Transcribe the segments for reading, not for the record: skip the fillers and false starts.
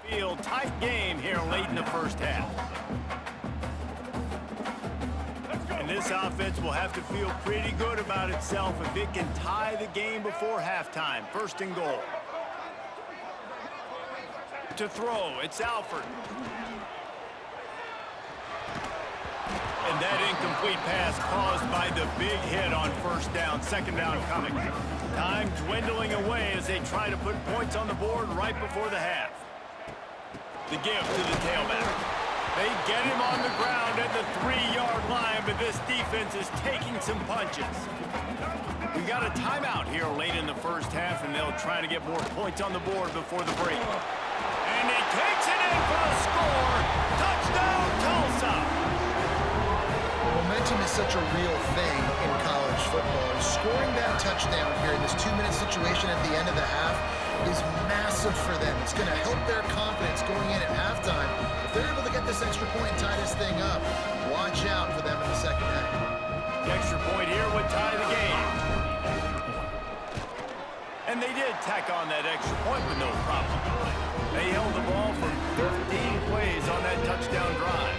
Field, tight game here late in the first half. And this offense will have to feel pretty good about itself if it can tie the game before halftime. First and goal. To throw, it's Alford. And that incomplete pass caused by the big hit on first down. Second down coming. Time dwindling away as they try to put points on the board right before the half. The give to the tailback. They get him on the ground at the 3-yard line, but this defense is taking some punches. We got a timeout here late in the first half, and they'll try to get more points on the board before the break. And he takes it in for the score. Touchdown, Tulsa! Momentum is such a real thing in college football. Scoring that touchdown here in this 2-minute situation at the end of the half is massive for them. It's going to help their confidence going in at halftime. If they're able to get this extra point and tie this thing up, watch out for them in the second half. The extra point here would tie the game. And they did tack on that extra point with no problem. They held the ball for 13 plays on that touchdown drive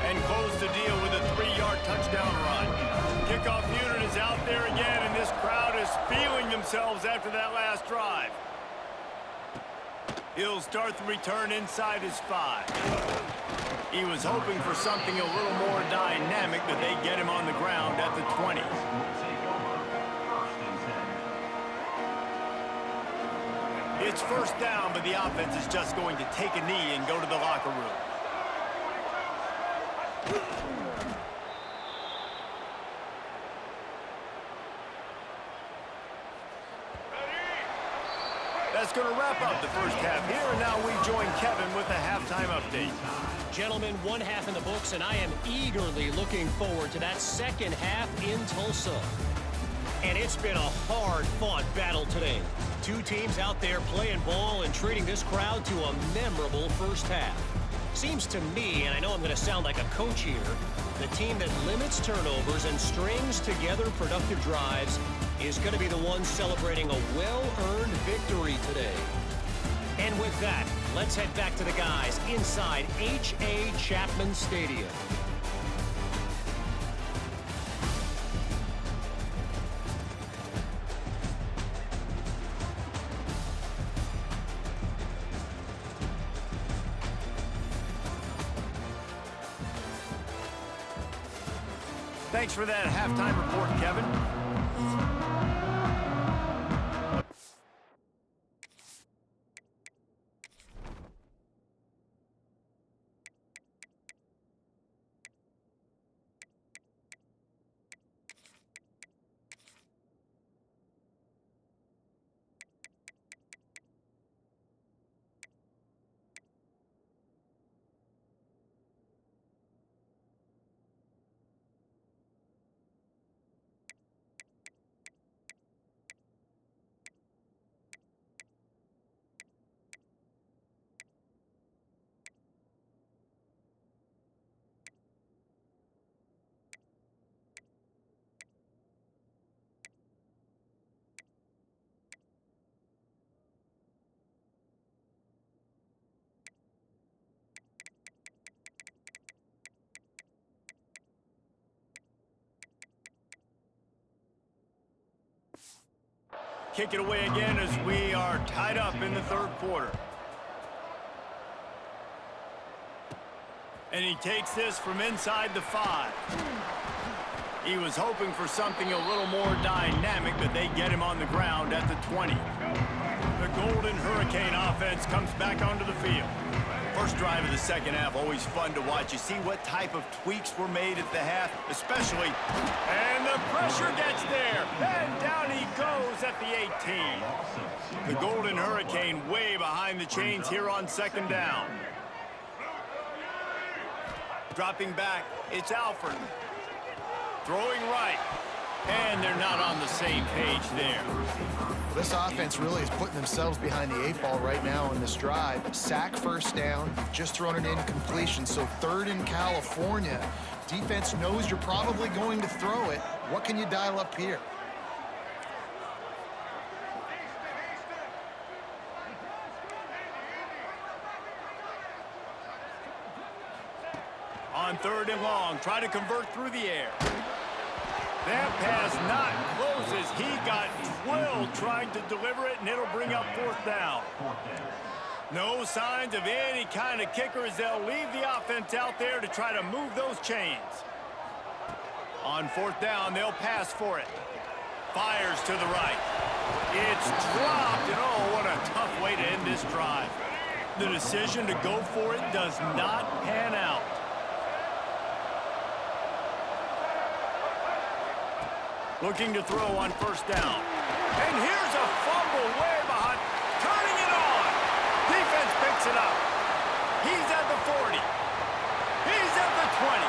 and closed the deal with a 3-yard touchdown run. Kickoff unit is out there again, and this crowd is feeling themselves after that last drive. He'll start the return inside his 5. He was hoping for something a little more dynamic, but they get him on the ground at the 20. It's first down, but the offense is just going to take a knee and go to the locker room. That's going to wrap up the first half here, and now we join Kevin with the halftime update. Gentlemen, one half in the books, and I am eagerly looking forward to that second half in Tulsa. And it's been a hard-fought battle today. Two teams out there playing ball and treating this crowd to a memorable first half. Seems to me, and I know I'm going to sound like a coach here, the team that limits turnovers and strings together productive drives is going to be the one celebrating a well-earned victory today. And with that, let's head back to the guys inside H.A. Chapman Stadium. Thanks for that halftime report, Kevin. Kick it away again as we are tied up in the third quarter. And he takes this from inside the 5. He was hoping for something a little more dynamic, but they get him on the ground at the 20. The Golden Hurricane offense comes back onto the field. First drive of the second half, always fun to watch. You see what type of tweaks were made at the half, especially. And the pressure gets there. And down he goes at the 18. The Golden Hurricane way behind the chains here on second down. Dropping back, it's Alford. Throwing right. And they're not on the same page there. This offense really is putting themselves behind the 8 ball right now in this drive. Sack first down, just thrown it in completion. So third in California. Defense knows you're probably going to throw it. What can you dial up here? On 3rd and long, try to convert through the air. That pass not closes. He got drilled trying to deliver it, and it'll bring up 4th down. No signs of any kind of kicker as they'll leave the offense out there to try to move those chains. On 4th down, they'll pass for it. Fires to the right. It's dropped, and oh, what a tough way to end this drive. The decision to go for it does not pan out. Looking to throw on 1st down. And here's a fumble way behind. Turning it on. Defense picks it up. He's at the 40. He's at the 20.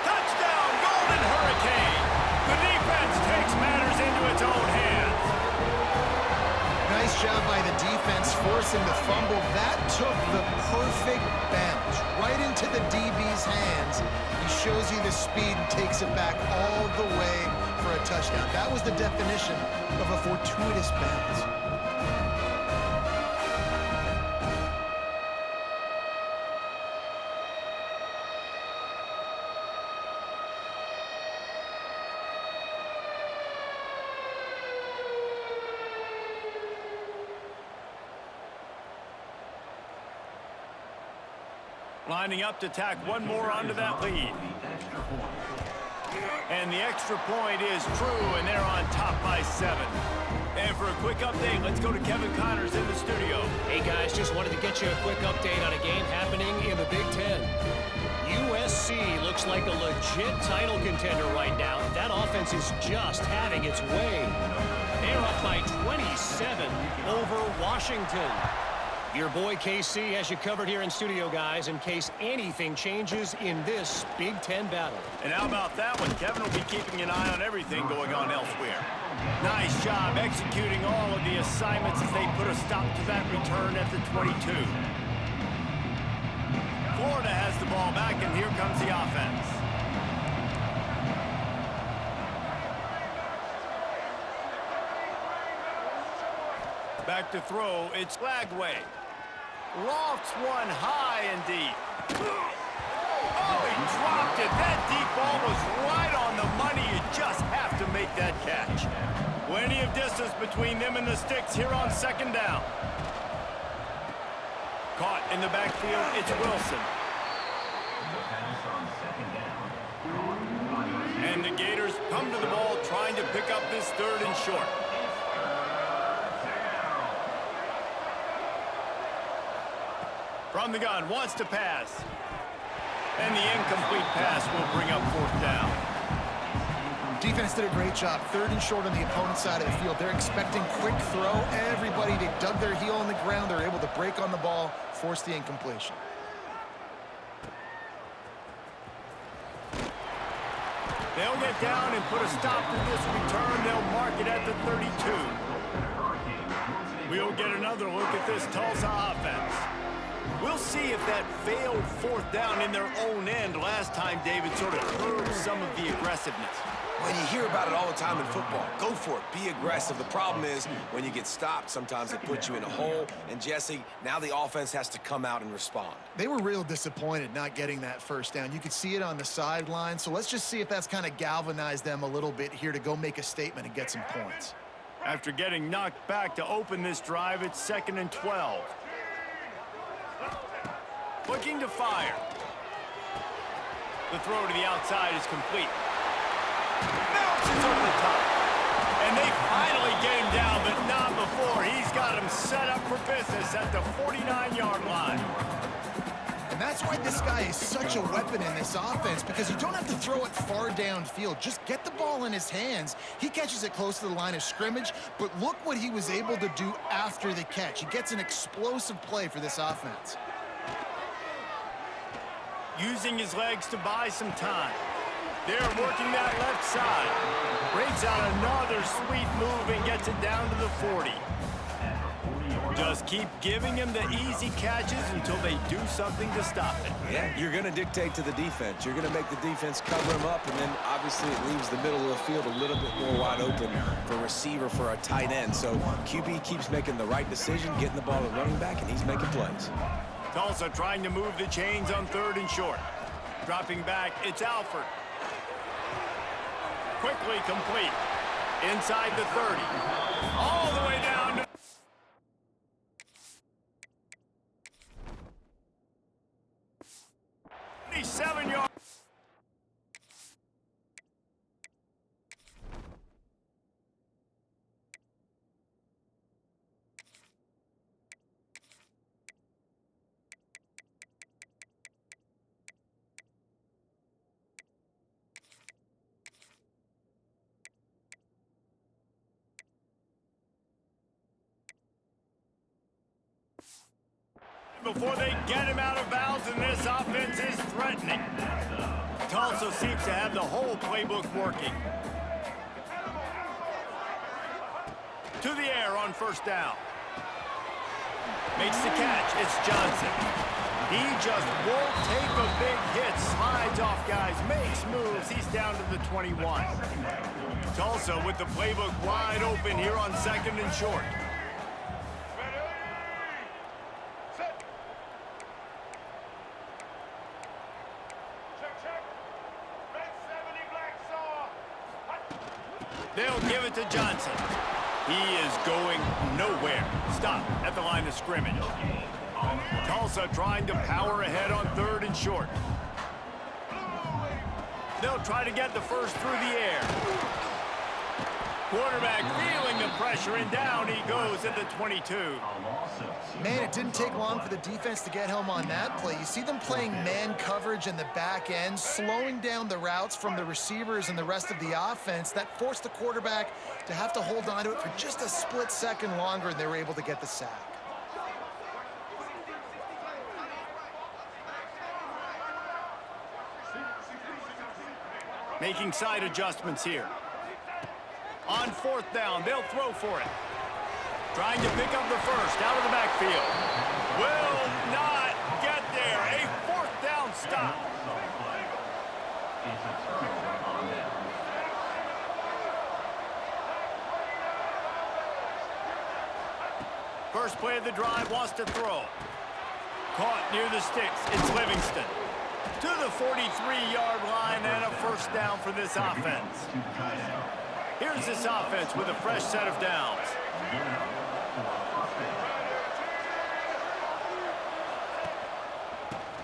Touchdown, Golden Hurricane. The defense takes matters into its own hands. Nice job by the defense forcing the fumble. That took the perfect bounce right into the DB's hands. He shows you the speed and takes it back all the way for a touchdown. That was the definition of a fortuitous bounce. Lining up to tack one more onto that lead. And the extra point is true, and they're on top by 7. And for a quick update, let's go to Kevin Connors in the studio. Hey, guys, just wanted to get you a quick update on a game happening in the Big Ten. USC looks like a legit title contender right now. That offense is just having its way. They're up by 27 over Washington. Your boy KC has you covered here in studio, guys, in case anything changes in this Big Ten battle. And how about that one? Kevin will be keeping an eye on everything going on elsewhere. Nice job executing all of the assignments as they put a stop to that return at the 22. Florida has the ball back, and here comes the offense. Back to throw, it's Lagway. Lofts one high and deep. Oh, he dropped it. That deep ball was right on the money. You just have to make that catch. Plenty of distance between them and the sticks here on 2nd down. Caught in the backfield, it's Wilson. And the Gators come to the ball trying to pick up this 3rd and short. From the gun, wants to pass. And the incomplete pass will bring up 4th down. Defense did a great job. 3rd and short on the opponent's side of the field. They're expecting quick throw. Everybody, they dug their heel on the ground. They're able to break on the ball, force the incompletion. They'll get down and put a stop to this return. They'll mark it at the 32. We'll get another look at this Tulsa offense. We'll see if that failed 4th down in their own end last time, David, sort of curbed some of the aggressiveness. When you hear about it all the time in football, go for it, be aggressive. The problem is when you get stopped, sometimes it puts you in a hole. And Jesse, now the offense has to come out and respond. They were real disappointed not getting that 1st down. You could see it on the sideline. So let's just see if that's kind of galvanized them a little bit here to go make a statement and get some points. After getting knocked back to open this drive, it's 2nd and 12. Looking to fire. The throw to the outside is complete. Bounces over the top. And they finally get him down, but not before. He's got him set up for business at the 49-yard line. And that's why this guy is such a weapon in this offense, because you don't have to throw it far downfield. Just get the ball in his hands. He catches it close to the line of scrimmage, but look what he was able to do after the catch. He gets an explosive play for this offense. Using his legs to buy some time. They're working that left side. Breaks out another sweet move and gets it down to the 40. Just keep giving him the easy catches until they do something to stop it. Yeah, you're going to dictate to the defense. You're going to make the defense cover him up, and then obviously it leaves the middle of the field a little bit more wide open for a receiver, for a tight end. So QB keeps making the right decision, getting the ball to running back, and he's making plays. Tulsa trying to move the chains on 3rd and short. Dropping back, it's Alford. Quickly complete. Inside the 30. All the way down to 27 yards. Before they get him out of bounds, and this offense is threatening. Tulsa seems to have the whole playbook working. To the air on 1st down. Makes the catch. It's Johnson. He just won't take a big hit. Slides off guys, makes moves. He's down to the 21. Tulsa with the playbook wide open here on 2nd and short. They'll give it to Johnson. He is going nowhere. Stop at the line of scrimmage. Tulsa trying to power ahead on 3rd and short. They'll try to get the first through the air. Quarterback feeling the pressure, and down he goes at the 22. Man, it didn't take long for the defense to get home on that play. You see them playing man coverage in the back end, slowing down the routes from the receivers and the rest of the offense. That forced the quarterback to have to hold on to it for just a split second longer, and they were able to get the sack. Making side adjustments here. On 4th down, they'll throw for it. Trying to pick up the first out of the backfield. Will not get there. A 4th down stop. First play of the drive, wants to throw. Caught near the sticks. It's Livingston. To the 43-yard line, and a 1st down for this offense. Here's this offense with a fresh set of downs.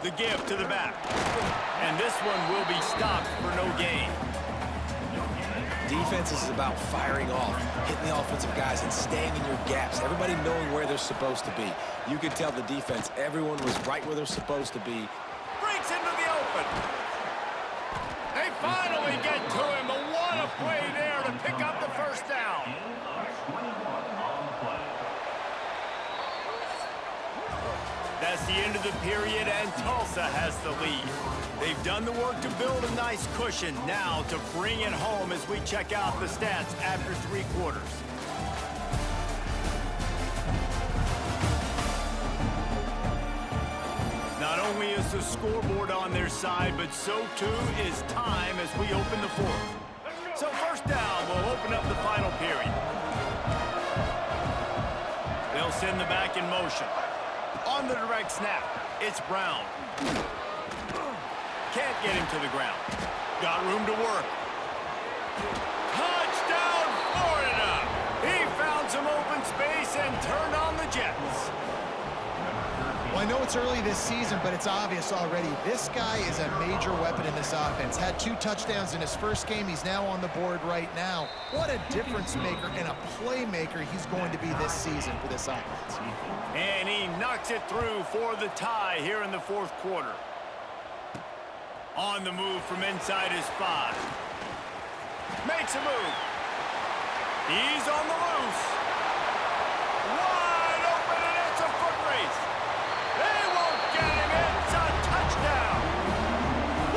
The give to the back. And this one will be stopped for no gain. Defense is about firing off, hitting the offensive guys, and staying in your gaps. Everybody knowing where they're supposed to be. You could tell the defense, everyone was right where they're supposed to be. Breaks into the open. They finally get to him, but what a play there to pick up the 1st down. That's the end of the period, and Tulsa has the lead. They've done the work to build a nice cushion. Now to bring it home as we check out the stats after 3 quarters. Not only is the scoreboard on their side, but so too is time as we open the 4th. So 1st down will open up the final period. They'll send the back in motion. On the direct snap, it's Brown. Can't get him to the ground. Got room to work. Touchdown, Florida! He found some open space and turned on the Jets. Well, I know it's early this season, but it's obvious already. This guy is a major weapon in this offense. Had 2 touchdowns in his first game. He's now on the board right now. What a difference maker and a playmaker he's going to be this season for this offense. And he knocks it through for the tie here in the 4th quarter. On the move from inside his 5. Makes a move. He's on the loose. Wide open, and it's a foot race. They won't get him. It's a touchdown.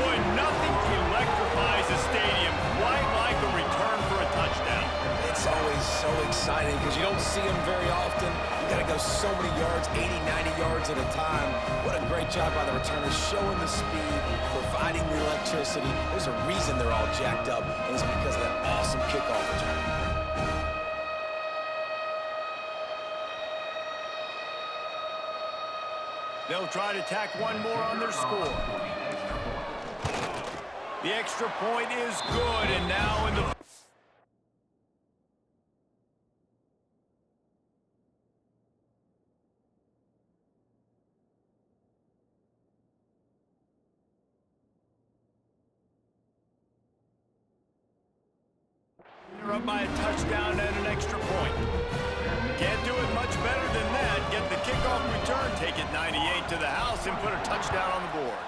Boy, nothing electrifies a stadium quite like a return for a touchdown. It's always so exciting because you don't see them very often. You got to go so many yards, 80, 90 yards at a time. What a great job by the returners, showing the speed, providing the electricity. There's a reason they're all jacked up, and it's because of that awesome kickoff return. They'll try to tack one more on their score. The extra point is good, and now in the... They're up by a touchdown and an extra point. Can't do it much better than that. Get the kickoff return, take it 98 to the house, and put a touchdown on the board.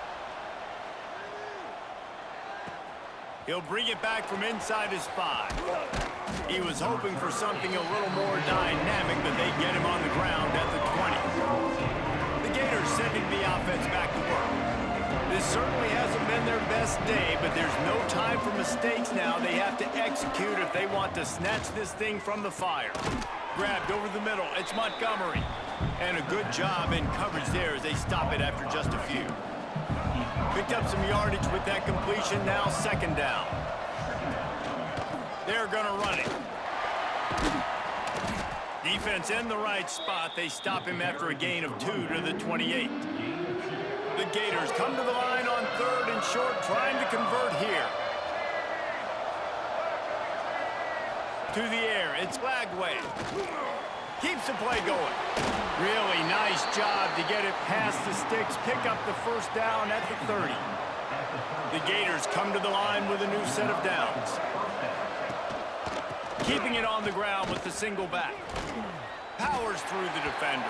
He'll bring it back from inside his 5. He was hoping for something a little more dynamic, but they get him on the ground at the 20. The Gators sending the offense back to work. This certainly hasn't been their best day, but there's no time for mistakes now. They have to execute if they want to snatch this thing from the fire. Grabbed over the middle. It's Montgomery. And a good job in coverage there as they stop it after just a few. Picked up some yardage with that completion. Now second down. They're going to run it. Defense in the right spot. They stop him after a gain of 2 to the 28. The Gators come to the line on 3rd and short, trying to convert here. To the air, it's Lagway. Keeps the play going. Really nice job to get it past the sticks, pick up the first down at the 30. The Gators come to the line with a new set of downs. Keeping it on the ground with the single back. Powers through the defender.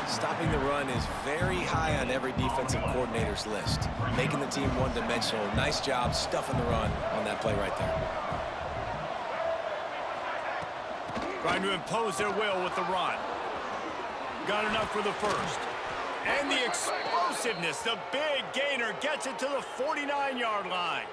Stopping the run is very high on every defensive coordinator's list. Making the team one-dimensional. Nice job stuffing the run on that play right there. Trying to impose their will with the run. Got enough for the first. And the explosiveness, the big gainer gets it to the 49-yard line.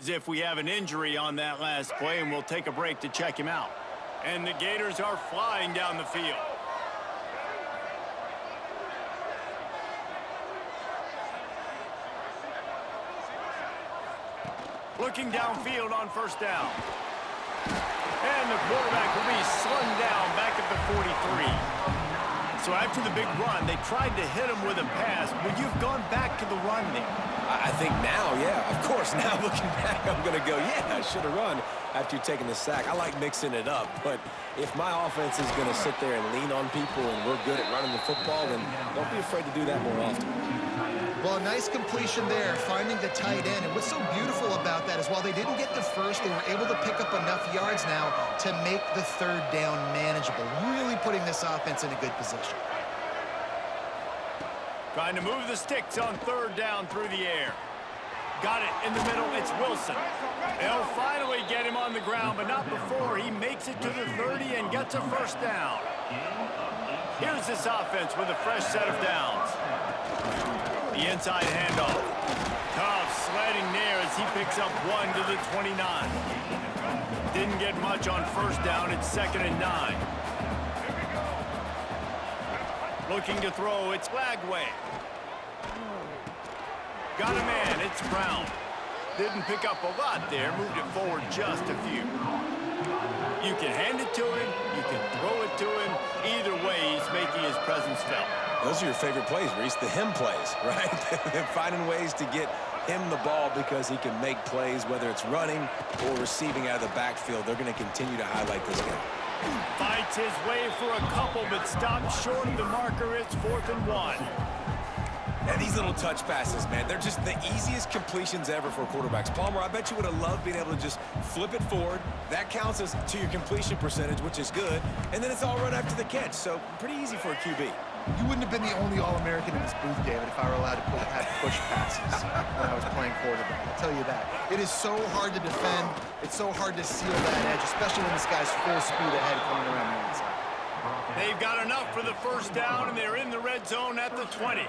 As if we have an injury on that last play, and we'll take a break to check him out. And the Gators are flying down the field. Looking downfield on first down. And the quarterback will be slung down back at the 43. So after the big run, they tried to hit him with a pass, but you've gone back to the run there. I think now, yeah, of course, now looking back, I'm going to go, yeah, I should have run after taking the sack. I like mixing it up, but if my offense is going to sit there and lean on people and we're good at running the football, then don't be afraid to do that more often. Well, a nice completion there, finding the tight end. And what's so beautiful about that is while they didn't get the first, they were able to pick up enough yards now to make the third down manageable, really putting this offense in a good position. Trying to move the sticks on third down through the air. Got it in the middle. It's Wilson. They'll finally get him on the ground, but not before he makes it to the 30 and gets a first down. Here's this offense with a fresh set of downs. The inside handoff. Tough sledding there as he picks up 1 to the 29. Didn't get much on first down. It's 2nd and 9. Looking to throw. It's Lagway. Got a man. It's Brown. Didn't pick up a lot there. Moved it forward just a few. You can hand it to him. You can throw it to him. Either way, he's making his presence felt. Those are your favorite plays, Reese, the him plays, right? They're finding ways to get him the ball because he can make plays, whether it's running or receiving out of the backfield. They're going to continue to highlight this guy. Fights his way for a couple, but stops short of the marker. It's 4th and 1. And these little touch passes, man, they're just the easiest completions ever for quarterbacks. Palmer, I bet you would have loved being able to just flip it forward. That counts as to your completion percentage, which is good. And then it's all run after the catch, so pretty easy for a QB. You wouldn't have been the only All-American in this booth, David, if I were allowed to have push passes when I was playing quarterback. I'll tell you that. It is so hard to defend. It's so hard to seal that edge, especially when this guy's full speed ahead coming around the inside. They've got enough for the first down, and they're in the red zone at the 20.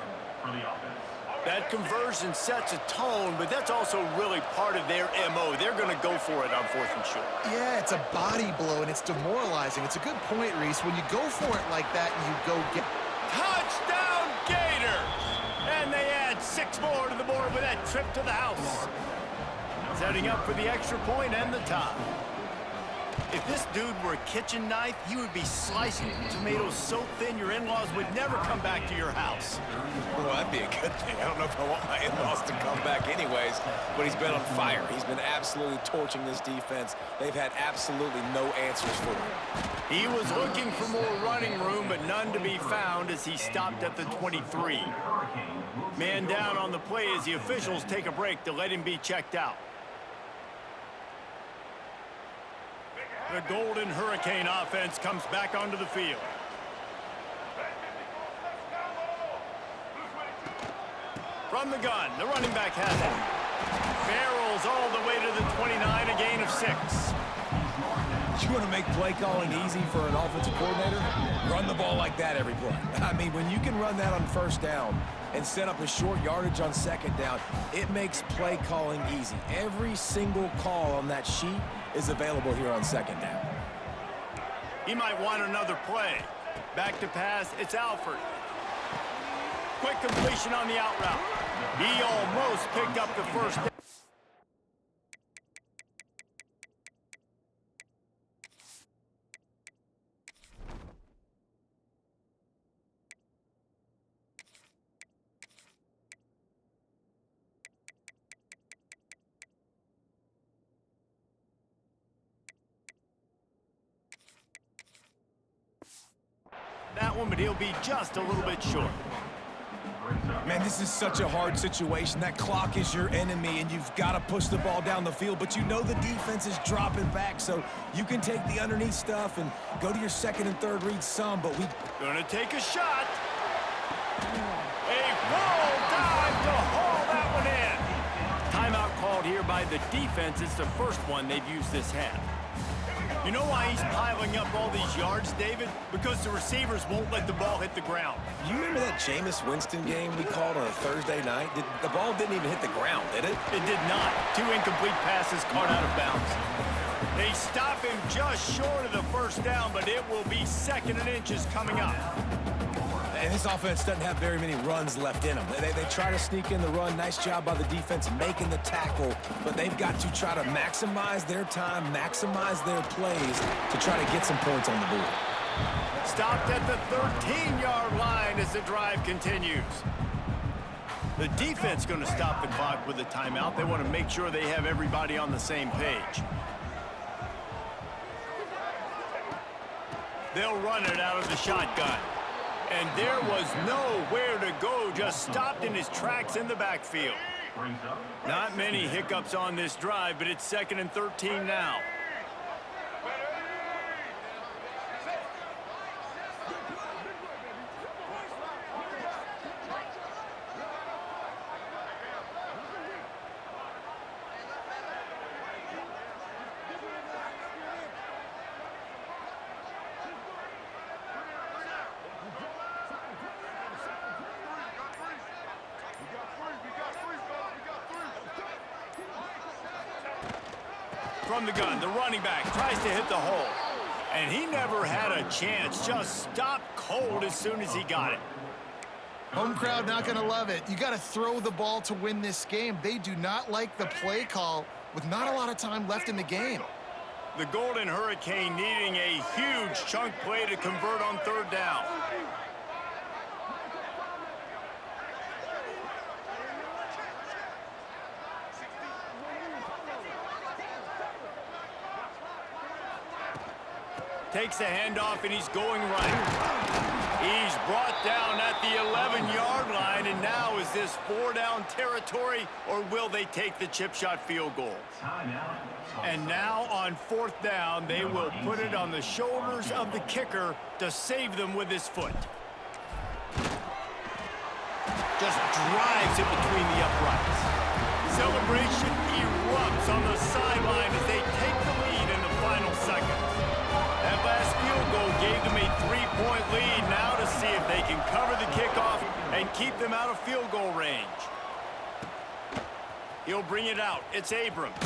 That conversion sets a tone, but that's also really part of their MO. They're going to go for it on 4th and short. Yeah, it's a body blow, and it's demoralizing. It's a good point, Reese. When you go for it like that and you go get... Touchdown, Gators! And they add 6 more to the board with that trip to the house. Setting up for the extra point and the tie. If this dude were a kitchen knife, he would be slicing tomatoes so thin your in-laws would never come back to your house. Well, that'd be a good thing. I don't know if I want my in-laws to come back anyways, but he's been on fire. He's been absolutely torching this defense. They've had absolutely no answers for him. He was looking for more running room, but none to be found as he stopped at the 23. Man down on the play as the officials take a break to let him be checked out. The Golden Hurricane offense comes back onto the field. From the gun, the running back has it. Barrels all the way to the 29, a gain of 6. You want to make play calling easy for an offensive coordinator? Run the ball like that every play. I mean, when you can run that on first down and set up a short yardage on second down, it makes play calling easy. Every single call on that sheet is available here on second down. He might want another play. Back to pass, it's Alford. Quick completion on the out route. He almost picked up the first down. That one, but he'll be just a little bit short. Man, this is such a hard situation. That clock is your enemy, and you've got to push the ball down the field, but you know the defense is dropping back, so you can take the underneath stuff and go to your second and third read some, but we... Gonna take a shot. A full dive to haul that one in. Timeout called here by the defense. It's the first one they've used this half. You know why he's piling up all these yards, David? Because the receivers won't let the ball hit the ground. You remember that Jameis Winston game we called on a Thursday night? The ball didn't even hit the ground, did it? It did not. 2 incomplete passes caught out of bounds. They stop him just short of the first down, but it will be 2nd and inches coming up. And this offense doesn't have very many runs left in them. They try to sneak in the run. Nice job by the defense making the tackle, but they've got to try to maximize their time, maximize their plays to try to get some points on the board. Stopped at the 13-yard line as the drive continues. The defense going to stop the clock with a timeout. They want to make sure they have everybody on the same page. They'll run it out of the shotgun. And there was nowhere to go, just stopped in his tracks in the backfield. Not many hiccups on this drive, but it's 2nd and 13 now. From the gun, the running back tries to hit the hole. And he never had a chance, just stopped cold as soon as he got it. Home crowd not going to love it. You got to throw the ball to win this game. They do not like the play call with not a lot of time left in the game. The Golden Hurricane needing a huge chunk play to convert on 3rd down. Takes the handoff, and he's going right. He's brought down at the 11-yard line, and now is this 4-down territory, or will they take the chip shot field goal? And now on 4th down, they will put it on the shoulders of the kicker to save them with his foot. Just drives it between the uprights. Celebration erupts on the sideline as they take the lead in the final seconds. That last field goal gave them a 3-point lead. Now to see if they can cover the kickoff and keep them out of field goal range. He'll bring it out. It's Abrams.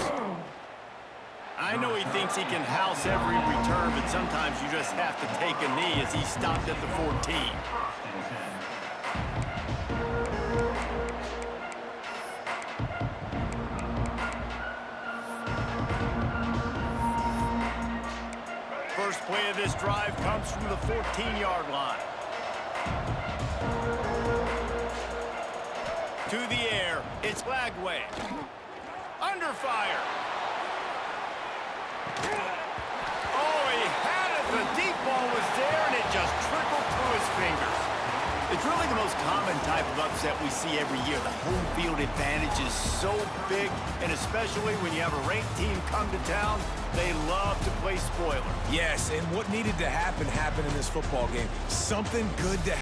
I know he thinks he can house every return, but sometimes you just have to take a knee as he stopped at the 14. First play of this drive comes from the 14-yard line. To the air, it's Lagway. Under fire. Oh, he had it. The deep ball was there, and it just trickled through his fingers. It's really the most common type of upset we see every year. The home field advantage is so big, and especially when you have a ranked team come to town, they love to play spoiler. Yes, and what needed to happen happened in this football game. Something good to